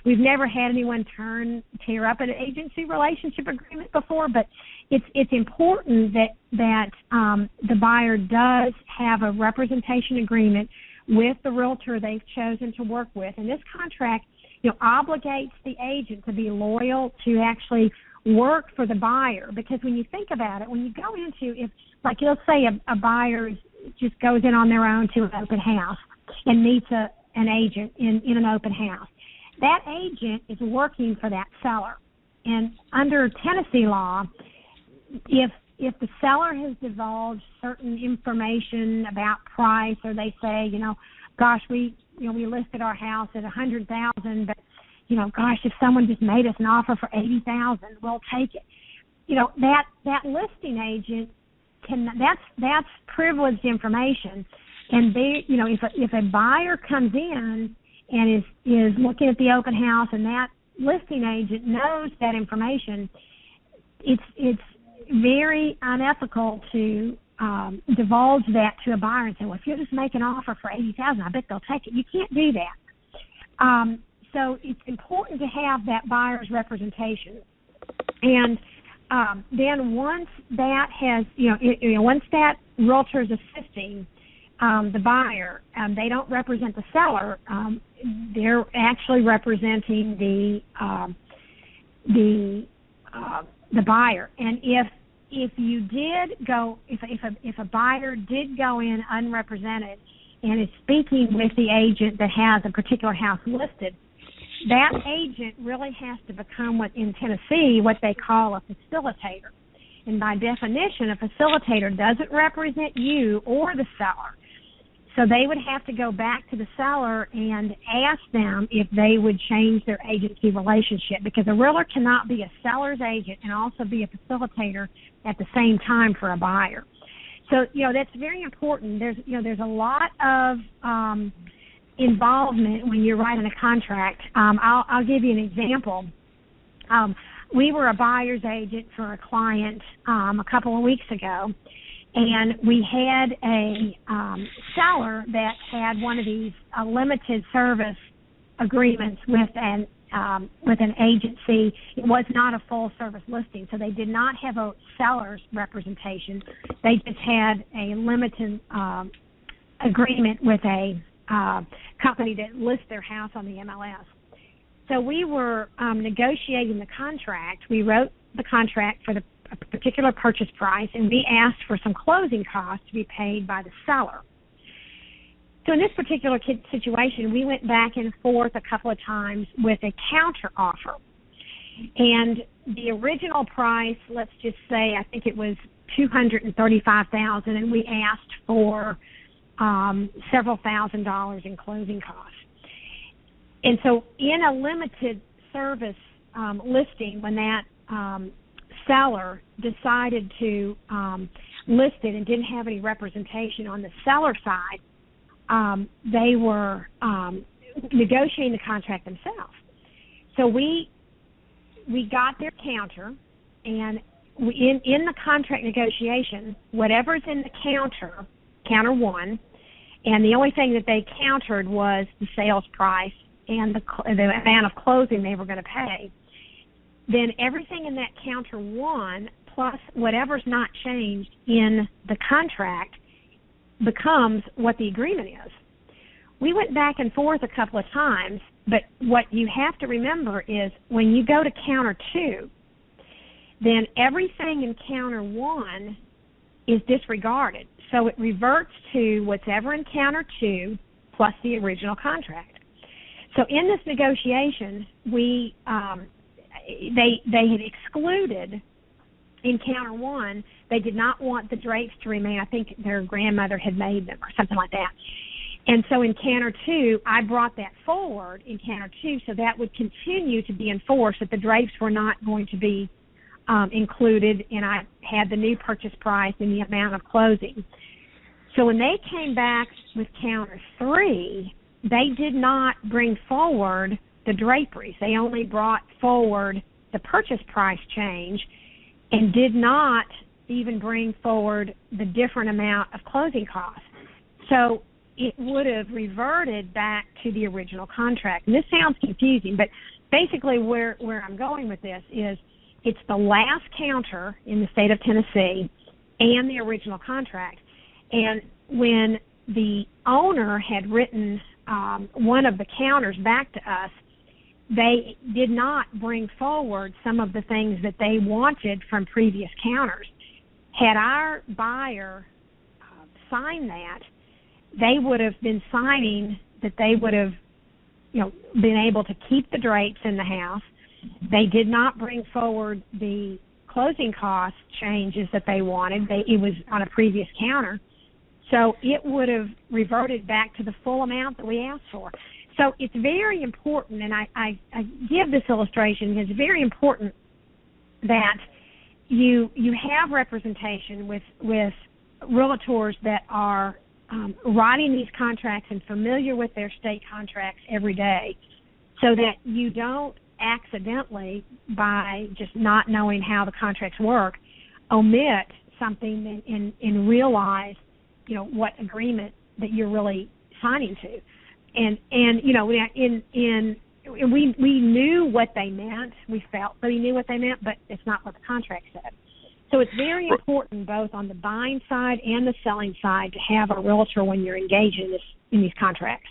we've never had anyone tear up an agency relationship agreement before, but it's important that the buyer does have a representation agreement with the realtor they've chosen to work with. And this contract, obligates the agent to be loyal, to actually work for the buyer. Because when you think about it, when you go into, let's say a buyer just goes in on their own to an open house and meets an agent in an open house, that agent is working for that seller. And under Tennessee law, if the seller has divulged certain information about price, or they say, gosh, we listed our house at $100,000, but gosh, if someone just made us an offer for $80,000, we'll take it. That listing agent that's privileged information, and if a buyer comes in and is looking at the open house, and that listing agent knows that information, it's very unethical to divulge that to a buyer and say, well, if you'll just make an offer for $80,000, I bet they'll take it. You can't do that. So it's important to have that buyer's representation. And then once that has, once that realtor is assisting the buyer, they don't represent the seller. They're actually representing the buyer. And if you did go, if a buyer did go in unrepresented and is speaking with the agent that has a particular house listed, that agent really has to become, in Tennessee, what they call a facilitator. And by definition, a facilitator doesn't represent you or the seller. So they would have to go back to the seller and ask them if they would change their agency relationship, because a realtor cannot be a seller's agent and also be a facilitator at the same time for a buyer. So, that's very important. There's a lot of involvement when you're writing a contract. I'll give you an example. We were a buyer's agent for a client a couple of weeks ago, and we had a seller that had one of these limited service agreements with an agency. It was not a full service listing, so they did not have a seller's representation. They just had a limited agreement with a company that lists their house on the MLS. So we were negotiating the contract. We wrote the contract for a particular purchase price, and we asked for some closing costs to be paid by the seller. So in this particular situation, we went back and forth a couple of times with a counter offer. And the original price, let's just say, I think it was $235,000, and we asked for several $1,000s in closing costs. And so in a limited service listing, when that seller decided to list it and didn't have any representation on the seller side, they were negotiating the contract themselves. So we got their counter, and in the contract negotiation, whatever's in the counter one, and the only thing that they countered was the sales price and the amount of closing they were going to pay. Then everything in that counter one, plus whatever's not changed in the contract, becomes what the agreement is. We went back and forth a couple of times, but what you have to remember is when you go to counter two, then everything in counter one is disregarded. So it reverts to whatever in counter two plus the original contract. So in this negotiation, they had excluded in counter one, they did not want the drapes to remain. I think their grandmother had made them or something like that. And so in counter two, I brought that forward in counter two, so that would continue to be enforced, that the drapes were not going to be included, and I had the new purchase price and the amount of closing. So when they came back with counter three, they did not bring forward the draperies. They only brought forward the purchase price change and did not even bring forward the different amount of closing costs. So it would have reverted back to the original contract. And this sounds confusing, but basically where I'm going with this is it's the last counter in the state of Tennessee and the original contract. And when the owner had written one of the counters back to us, they did not bring forward some of the things that they wanted from previous counters. Had our buyer signed that, they would have been signing that they would have, been able to keep the drapes in the house. They did not bring forward the closing cost changes that they wanted. It was on a previous counter. So it would have reverted back to the full amount that we asked for. So it's very important, and I give this illustration because it's very important that you have representation with realtors that are writing these contracts and familiar with their state contracts every day, so that you don't accidentally, by just not knowing how the contracts work, omit something and realize what agreement that you're really signing to. And we knew what they meant. We felt that we knew what they meant, but it's not what the contract said. So it's very important both on the buying side and the selling side to have a realtor when you're engaged in these contracts.